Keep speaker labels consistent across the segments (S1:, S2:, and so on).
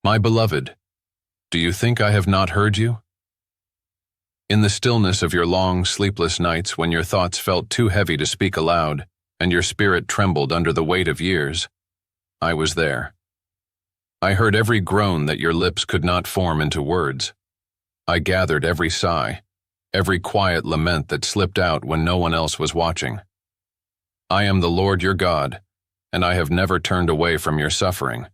S1: My beloved, do you think I have not heard you? In the stillness of your long, sleepless nights when your thoughts felt too heavy to speak aloud and your spirit trembled under the weight of years, I was there. I heard every groan that your lips could not form into words. I gathered every sigh, every quiet lament that slipped out when no one else was watching. I am the Lord your God, and I have never turned away from your suffering.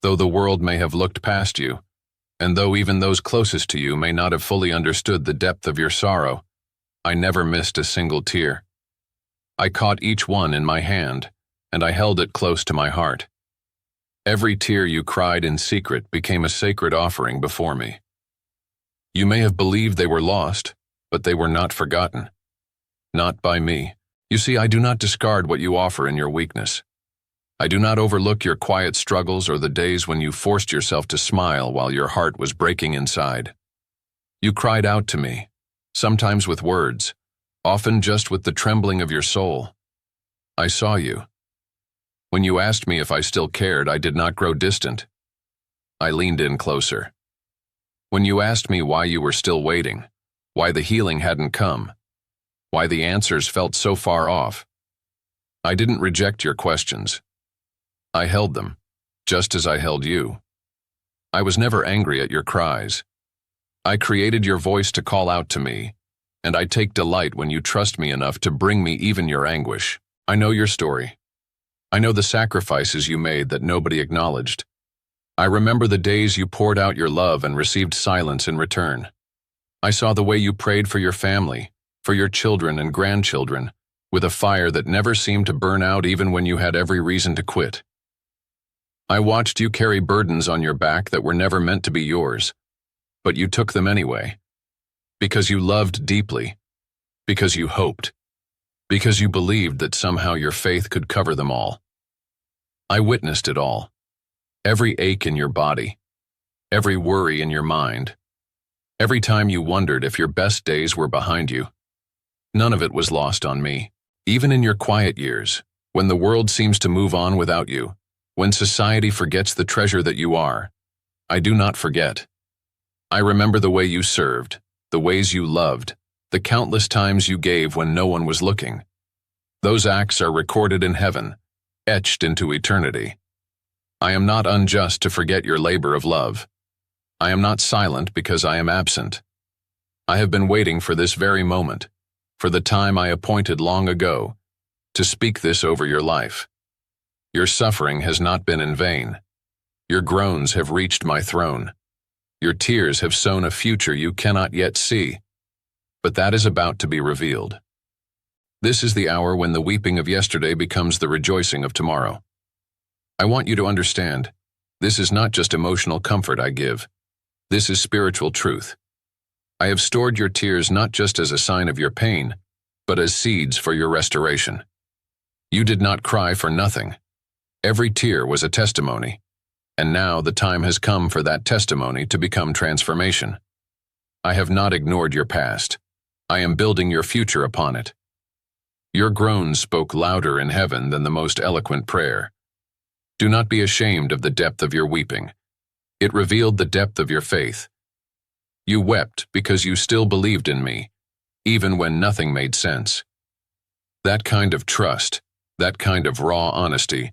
S1: Though the world may have looked past you, and though even those closest to you may not have fully understood the depth of your sorrow, I never missed a single tear. I caught each one in my hand, and I held it close to my heart. Every tear you cried in secret became a sacred offering before me. You may have believed they were lost, but they were not forgotten. Not by me. You see, I do not discard what you offer in your weakness. I do not overlook your quiet struggles or the days when you forced yourself to smile while your heart was breaking inside. You cried out to me, sometimes with words, often just with the trembling of your soul. I saw you. When you asked me if I still cared, I did not grow distant. I leaned in closer. When you asked me why you were still waiting, why the healing hadn't come, why the answers felt so far off, I didn't reject your questions. I held them, just as I held you. I was never angry at your cries. I created your voice to call out to me, and I take delight when you trust me enough to bring me even your anguish. I know your story. I know the sacrifices you made that nobody acknowledged. I remember the days you poured out your love and received silence in return. I saw the way you prayed for your family, for your children and grandchildren, with a fire that never seemed to burn out even when you had every reason to quit. I watched you carry burdens on your back that were never meant to be yours, but you took them anyway. Because you loved deeply, because you hoped, because you believed that somehow your faith could cover them all. I witnessed it all. Every ache in your body, every worry in your mind, every time you wondered if your best days were behind you. None of it was lost on me. Even in your quiet years, when the world seems to move on without you, when society forgets the treasure that you are, I do not forget. I remember the way you served, the ways you loved, the countless times you gave when no one was looking. Those acts are recorded in heaven, etched into eternity. I am not unjust to forget your labor of love. I am not silent because I am absent. I have been waiting for this very moment, for the time I appointed long ago, to speak this over your life. Your suffering has not been in vain. Your groans have reached my throne. Your tears have sown a future you cannot yet see, but that is about to be revealed. This is the hour when the weeping of yesterday becomes the rejoicing of tomorrow. I want you to understand, this is not just emotional comfort I give. This is spiritual truth. I have stored your tears not just as a sign of your pain, but as seeds for your restoration. You did not cry for nothing. Every tear was a testimony, and now the time has come for that testimony to become transformation. I have not ignored your past. I am building your future upon it. Your groans spoke louder in heaven than the most eloquent prayer. Do not be ashamed of the depth of your weeping. It revealed the depth of your faith. You wept because you still believed in me, even when nothing made sense. That kind of trust, that kind of raw honesty,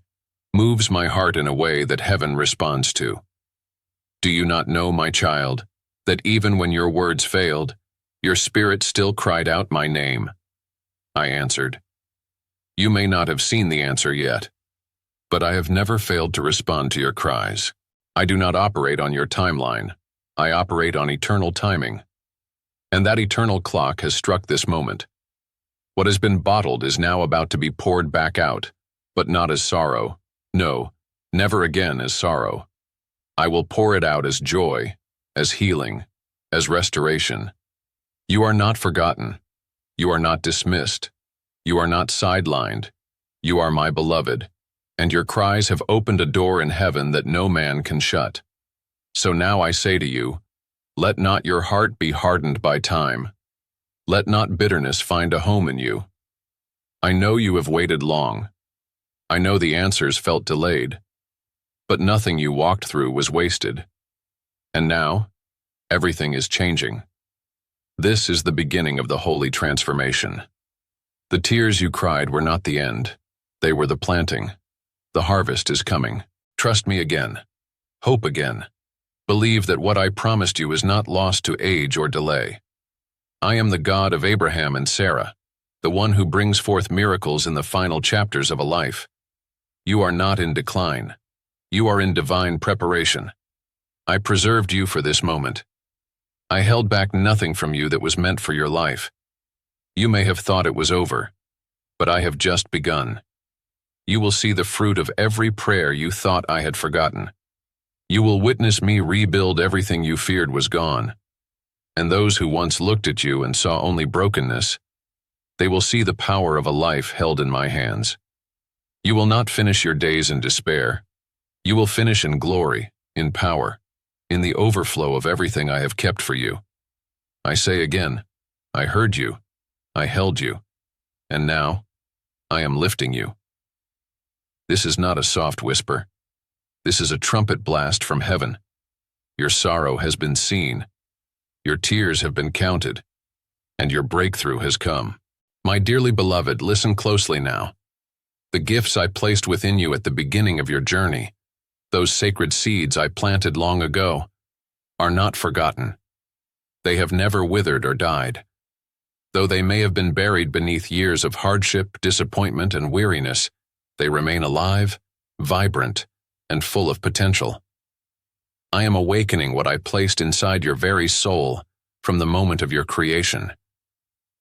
S1: moves my heart in a way that heaven responds to. Do you not know, my child, that even when your words failed, your spirit still cried out my name? I answered. You may not have seen the answer yet, but I have never failed to respond to your cries. I do not operate on your timeline. I operate on eternal timing. And that eternal clock has struck this moment. What has been bottled is now about to be poured back out, but not as sorrow. No, never again as sorrow. I will pour it out as joy, as healing, as restoration. You are not forgotten. You are not dismissed. You are not sidelined. You are my beloved, and your cries have opened a door in heaven that no man can shut. So now I say to you, let not your heart be hardened by time. Let not bitterness find a home in you. I know you have waited long. I know the answers felt delayed. But nothing you walked through was wasted. And now, everything is changing. This is the beginning of the holy transformation. The tears you cried were not the end. They were the planting. The harvest is coming. Trust me again. Hope again. Believe that what I promised you is not lost to age or delay. I am the God of Abraham and Sarah, the one who brings forth miracles in the final chapters of a life. You are not in decline. You are in divine preparation. I preserved you for this moment. I held back nothing from you that was meant for your life. You may have thought it was over, but I have just begun. You will see the fruit of every prayer you thought I had forgotten. You will witness me rebuild everything you feared was gone. And those who once looked at you and saw only brokenness, they will see the power of a life held in my hands. You will not finish your days in despair. You will finish in glory, in power, in the overflow of everything I have kept for you. I say again, I heard you, I held you, and now I am lifting you. This is not a soft whisper. This is a trumpet blast from heaven. Your sorrow has been seen, your tears have been counted, and your breakthrough has come. My dearly beloved, listen closely now. The gifts I placed within you at the beginning of your journey, those sacred seeds I planted long ago, are not forgotten. They have never withered or died. Though they may have been buried beneath years of hardship, disappointment, and weariness, they remain alive, vibrant, and full of potential. I am awakening what I placed inside your very soul from the moment of your creation.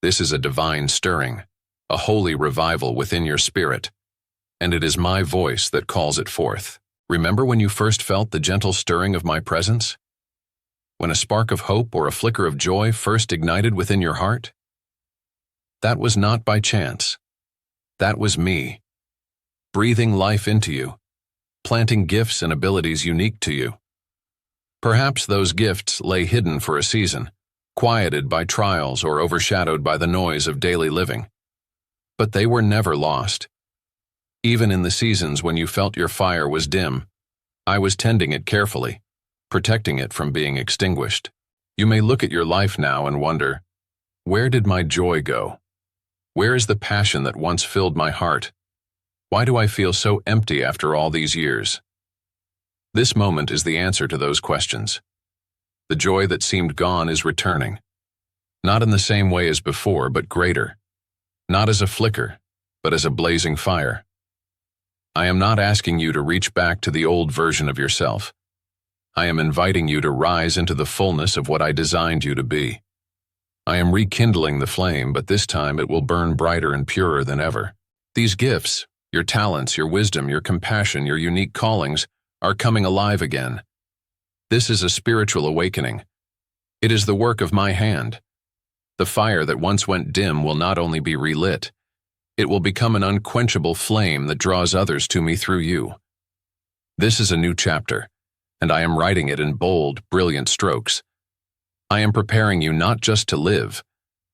S1: This is a divine stirring, a holy revival within your spirit, and it is my voice that calls it forth. Remember when you first felt the gentle stirring of my presence? When a spark of hope or a flicker of joy first ignited within your heart? That was not by chance. That was me, breathing life into you, planting gifts and abilities unique to you. Perhaps those gifts lay hidden for a season, quieted by trials or overshadowed by the noise of daily living. But they were never lost. Even in the seasons when you felt your fire was dim, I was tending it carefully, protecting it from being extinguished. You may look at your life now and wonder, where did my joy go? Where is the passion that once filled my heart? Why do I feel so empty after all these years? This moment is the answer to those questions. The joy that seemed gone is returning. Not in the same way as before, but greater. Not as a flicker, but as a blazing fire. I am not asking you to reach back to the old version of yourself. I am inviting you to rise into the fullness of what I designed you to be. I am rekindling the flame, but this time it will burn brighter and purer than ever. These gifts, your talents, your wisdom, your compassion, your unique callings, are coming alive again. This is a spiritual awakening. It is the work of my hand. The fire that once went dim will not only be relit, it will become an unquenchable flame that draws others to me through you. This is a new chapter, and I am writing it in bold, brilliant strokes. I am preparing you not just to live,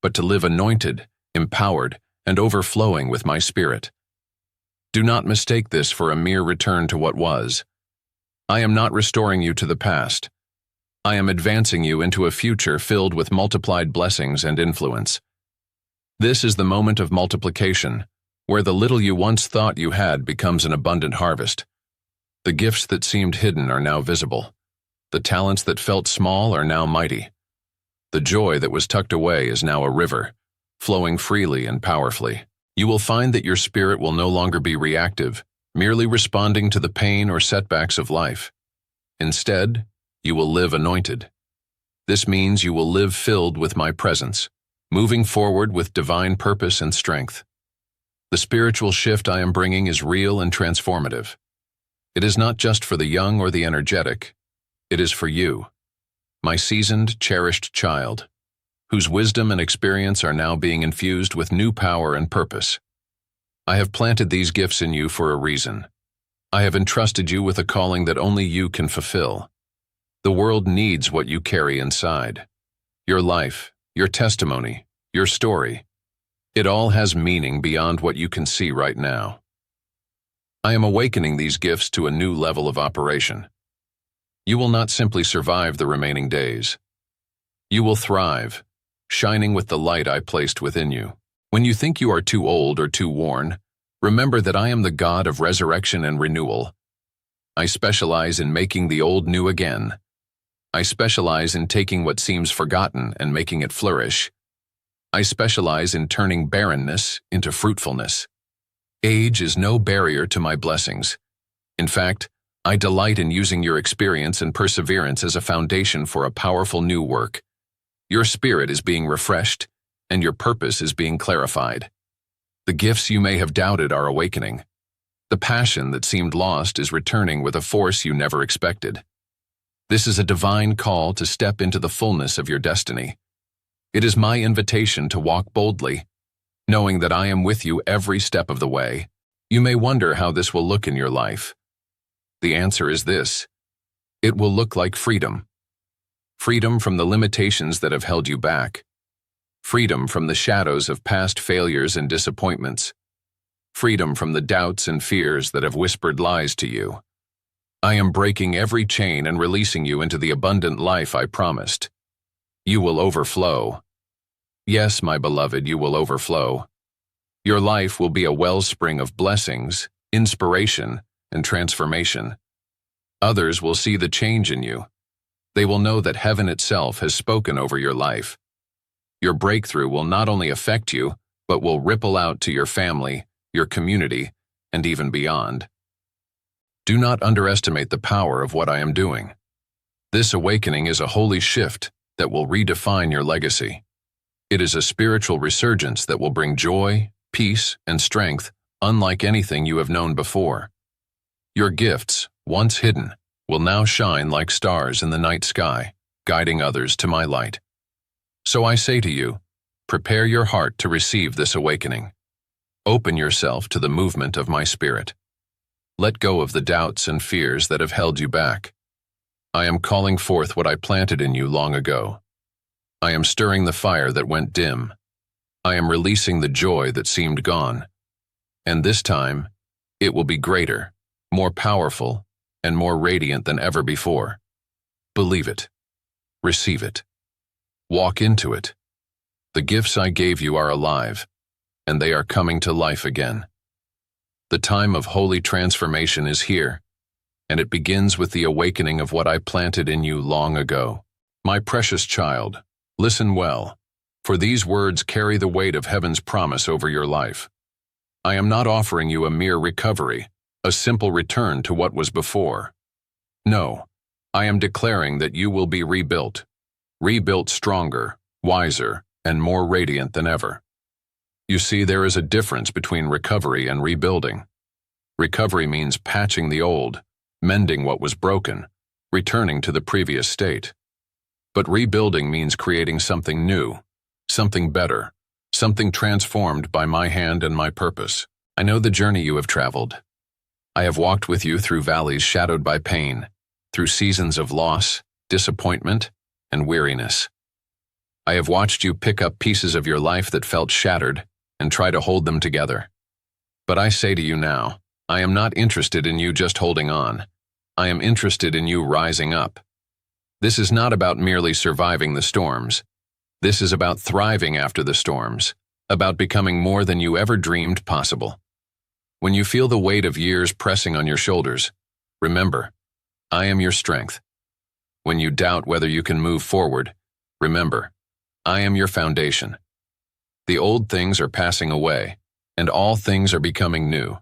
S1: but to live anointed, empowered, and overflowing with my spirit. Do not mistake this for a mere return to what was. I am not restoring you to the past. I am advancing you into a future filled with multiplied blessings and influence. This is the moment of multiplication, where the little you once thought you had becomes an abundant harvest. The gifts that seemed hidden are now visible. The talents that felt small are now mighty. The joy that was tucked away is now a river, flowing freely and powerfully. You will find that your spirit will no longer be reactive, merely responding to the pain or setbacks of life. Instead, you will live anointed. This means you will live filled with my presence, moving forward with divine purpose and strength. The spiritual shift I am bringing is real and transformative. It is not just for the young or the energetic. It is for you, my seasoned, cherished child, whose wisdom and experience are now being infused with new power and purpose. I have planted these gifts in you for a reason. I have entrusted you with a calling that only you can fulfill. The world needs what you carry inside. Your life, your testimony, your story. It all has meaning beyond what you can see right now. I am awakening these gifts to a new level of operation. You will not simply survive the remaining days. You will thrive, shining with the light I placed within you. When you think you are too old or too worn, remember that I am the God of resurrection and renewal. I specialize in making the old new again. I specialize in taking what seems forgotten and making it flourish. I specialize in turning barrenness into fruitfulness. Age is no barrier to my blessings. In fact, I delight in using your experience and perseverance as a foundation for a powerful new work. Your spirit is being refreshed, and your purpose is being clarified. The gifts you may have doubted are awakening. The passion that seemed lost is returning with a force you never expected. This is a divine call to step into the fullness of your destiny. It is my invitation to walk boldly, knowing that I am with you every step of the way. You may wonder how this will look in your life. The answer is this: it will look like freedom. Freedom from the limitations that have held you back. Freedom from the shadows of past failures and disappointments. Freedom from the doubts and fears that have whispered lies to you. I am breaking every chain and releasing you into the abundant life I promised. You will overflow. Yes, my beloved, you will overflow. Your life will be a wellspring of blessings, inspiration, and transformation. Others will see the change in you. They will know that heaven itself has spoken over your life. Your breakthrough will not only affect you, but will ripple out to your family, your community, and even beyond. Do not underestimate the power of what I am doing. This awakening is a holy shift that will redefine your legacy. It is a spiritual resurgence that will bring joy, peace, and strength unlike anything you have known before. Your gifts, once hidden, will now shine like stars in the night sky, guiding others to my light. So I say to you, prepare your heart to receive this awakening. Open yourself to the movement of my spirit. Let go of the doubts and fears that have held you back. I am calling forth what I planted in you long ago. I am stirring the fire that went dim. I am releasing the joy that seemed gone. And this time, it will be greater, more powerful, and more radiant than ever before. Believe it. Receive it. Walk into it. The gifts I gave you are alive, and they are coming to life again. The time of holy transformation is here, and it begins with the awakening of what I planted in you long ago. My precious child, listen well, for these words carry the weight of heaven's promise over your life. I am not offering you a mere recovery, a simple return to what was before. No, I am declaring that you will be rebuilt stronger, wiser, and more radiant than ever. You see, there is a difference between recovery and rebuilding. Recovery means patching the old, mending what was broken, returning to the previous state. But rebuilding means creating something new, something better, something transformed by my hand and my purpose. I know the journey you have traveled. I have walked with you through valleys shadowed by pain, through seasons of loss, disappointment, and weariness. I have watched you pick up pieces of your life that felt shattered and try to hold them together. But I say to you now, I am not interested in you just holding on. I am interested in you rising up. This is not about merely surviving the storms. This is about thriving after the storms, about becoming more than you ever dreamed possible. When you feel the weight of years pressing on your shoulders, remember, I am your strength. When you doubt whether you can move forward, remember, I am your foundation. The old things are passing away, and all things are becoming new.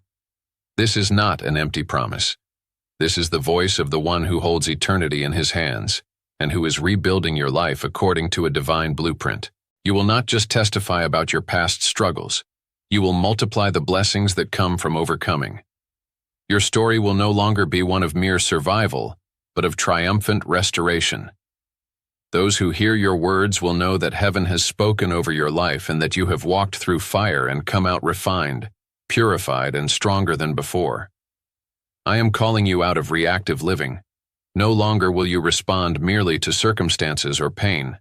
S1: This is not an empty promise. This is the voice of the one who holds eternity in his hands, and who is rebuilding your life according to a divine blueprint. You will not just testify about your past struggles. You will multiply the blessings that come from overcoming. Your story will no longer be one of mere survival, but of triumphant restoration. Those who hear your words will know that heaven has spoken over your life and that you have walked through fire and come out refined, purified, and stronger than before. I am calling you out of reactive living. No longer will you respond merely to circumstances or pain.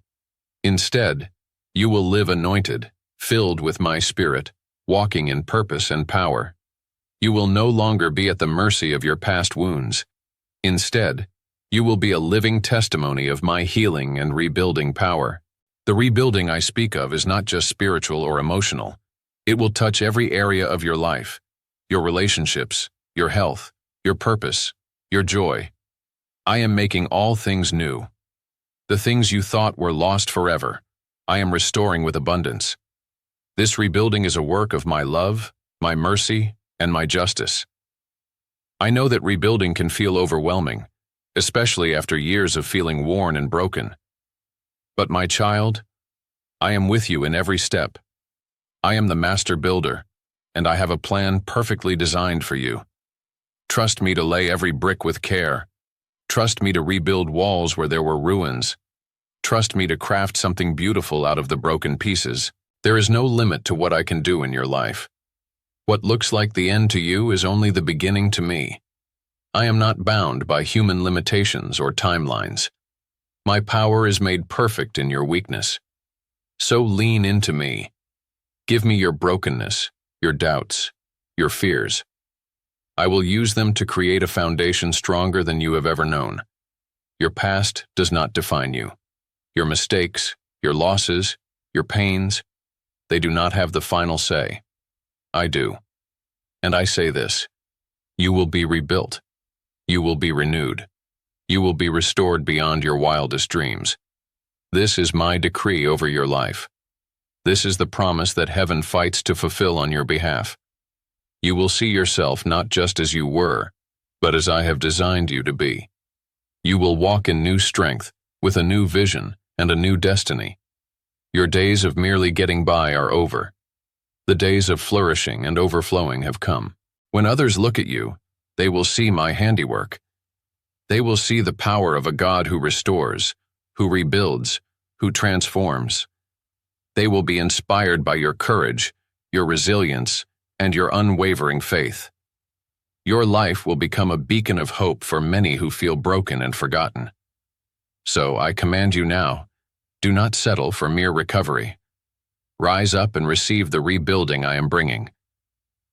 S1: Instead, you will live anointed, filled with my spirit, walking in purpose and power. You will no longer be at the mercy of your past wounds. Instead, you will be a living testimony of my healing and rebuilding power. The rebuilding I speak of is not just spiritual or emotional. It will touch every area of your life, your relationships, your health, your purpose, your joy. I am making all things new. The things you thought were lost forever, I am restoring with abundance. This rebuilding is a work of my love, my mercy, and my justice. I know that rebuilding can feel overwhelming, especially after years of feeling worn and broken. But my child, I am with you in every step. I am the master builder, and I have a plan perfectly designed for you. Trust me to lay every brick with care. Trust me to rebuild walls where there were ruins. Trust me to craft something beautiful out of the broken pieces. There is no limit to what I can do in your life. What looks like the end to you is only the beginning to me. I am not bound by human limitations or timelines. My power is made perfect in your weakness. So lean into me. Give me your brokenness, your doubts, your fears. I will use them to create a foundation stronger than you have ever known. Your past does not define you. Your mistakes, your losses, your pains, they do not have the final say. I do. And I say this: you will be rebuilt. You will be renewed. You will be restored beyond your wildest dreams. This is my decree over your life. This is the promise that heaven fights to fulfill on your behalf. You will see yourself not just as you were, but as I have designed you to be. You will walk in new strength, with a new vision and a new destiny. Your days of merely getting by are over. The days of flourishing and overflowing have come. When others look at you, they will see my handiwork. They will see the power of a God who restores, who rebuilds, who transforms. They will be inspired by your courage, your resilience, and your unwavering faith. Your life will become a beacon of hope for many who feel broken and forgotten. So I command you now, do not settle for mere recovery. Rise up and receive the rebuilding I am bringing.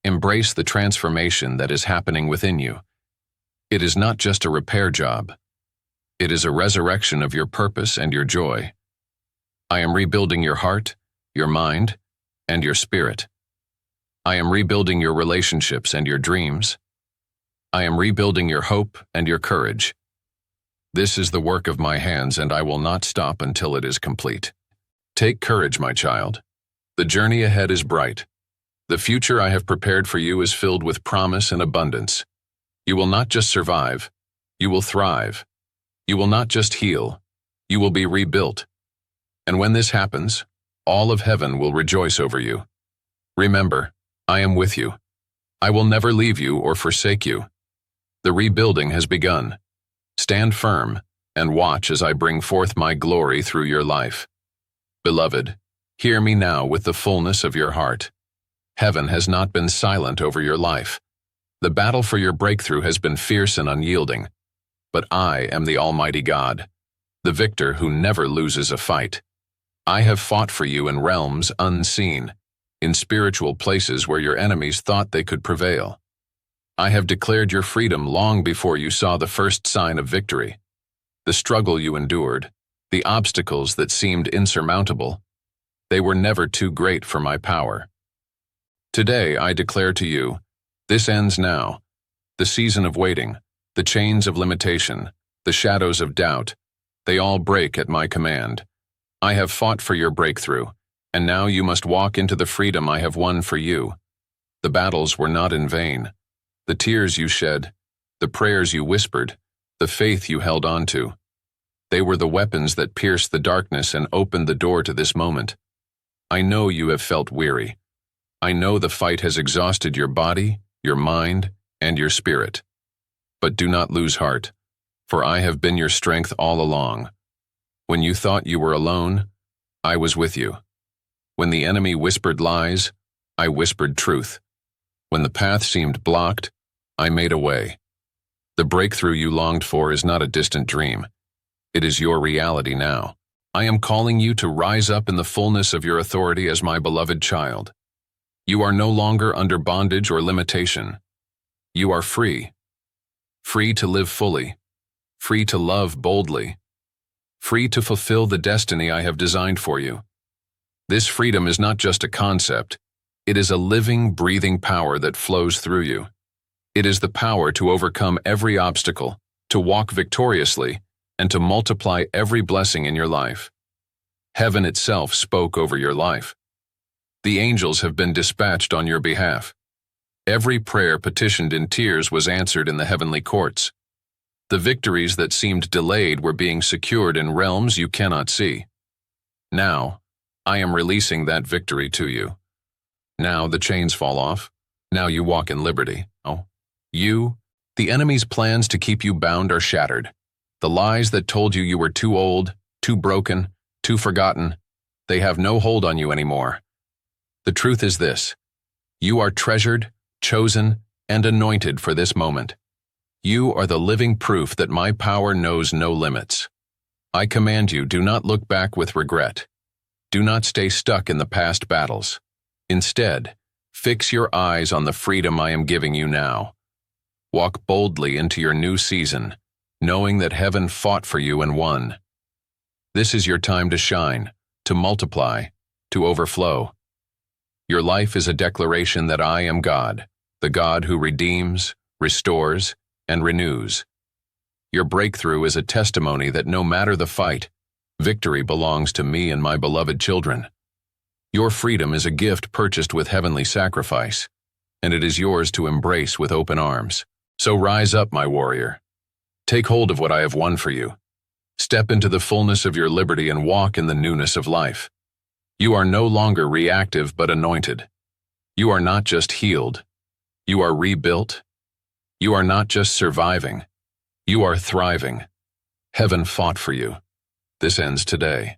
S1: Embrace the transformation that is happening within you. It is not just a repair job. It is a resurrection of your purpose and your joy. I am rebuilding your heart, your mind, and your spirit. I am rebuilding your relationships and your dreams. I am rebuilding your hope and your courage. This is the work of my hands, and I will not stop until it is complete. Take courage, my child. The journey ahead is bright. The future I have prepared for you is filled with promise and abundance. You will not just survive, you will thrive. You will not just heal, you will be rebuilt. And when this happens, all of heaven will rejoice over you. Remember, I am with you. I will never leave you or forsake you. The rebuilding has begun. Stand firm and watch as I bring forth my glory through your life. Beloved, hear me now with the fullness of your heart. Heaven has not been silent over your life. The battle for your breakthrough has been fierce and unyielding. But I am the Almighty God, the victor who never loses a fight. I have fought for you in realms unseen, in spiritual places where your enemies thought they could prevail. I have declared your freedom long before you saw the first sign of victory. The struggle you endured, the obstacles that seemed insurmountable, they were never too great for my power. Today I declare to you, this ends now. The season of waiting, the chains of limitation, the shadows of doubt, they all break at my command. I have fought for your breakthrough, and now you must walk into the freedom I have won for you. The battles were not in vain. The tears you shed, the prayers you whispered, the faith you held on to, they were the weapons that pierced the darkness and opened the door to this moment. I know you have felt weary. I know the fight has exhausted your body, your mind, and your spirit. But do not lose heart, for I have been your strength all along. When you thought you were alone, I was with you. When the enemy whispered lies, I whispered truth. When the path seemed blocked, I made a way. The breakthrough you longed for is not a distant dream. It is your reality now. I am calling you to rise up in the fullness of your authority as my beloved child. You are no longer under bondage or limitation. You are free. Free to live fully. Free to love boldly. Free to fulfill the destiny I have designed for you. This freedom is not just a concept. It is a living, breathing power that flows through you. It is the power to overcome every obstacle, to walk victoriously, and to multiply every blessing in your life. Heaven itself spoke over your life. The angels have been dispatched on your behalf. Every prayer petitioned in tears was answered in the heavenly courts. The victories that seemed delayed were being secured in realms you cannot see. Now, I am releasing that victory to you. Now the chains fall off. Now you walk in liberty. Oh, the enemy's plans to keep you bound are shattered. The lies that told you you were too old, too broken, too forgotten, they have no hold on you anymore. The truth is this: you are treasured, chosen, and anointed for this moment. You are the living proof that my power knows no limits. I command you, do not look back with regret. Do not stay stuck in the past battles. Instead, fix your eyes on the freedom I am giving you now. Walk boldly into your new season, knowing that heaven fought for you and won. This is your time to shine, to multiply, to overflow. Your life is a declaration that I am God, the God who redeems, restores, and renews. Your breakthrough is a testimony that no matter the fight, victory belongs to me and my beloved children. Your freedom is a gift purchased with heavenly sacrifice, and it is yours to embrace with open arms. So rise up, my warrior. Take hold of what I have won for you. Step into the fullness of your liberty and walk in the newness of life. You are no longer reactive but anointed. You are not just healed. You are rebuilt. You are not just surviving. You are thriving. Heaven fought for you. This ends today.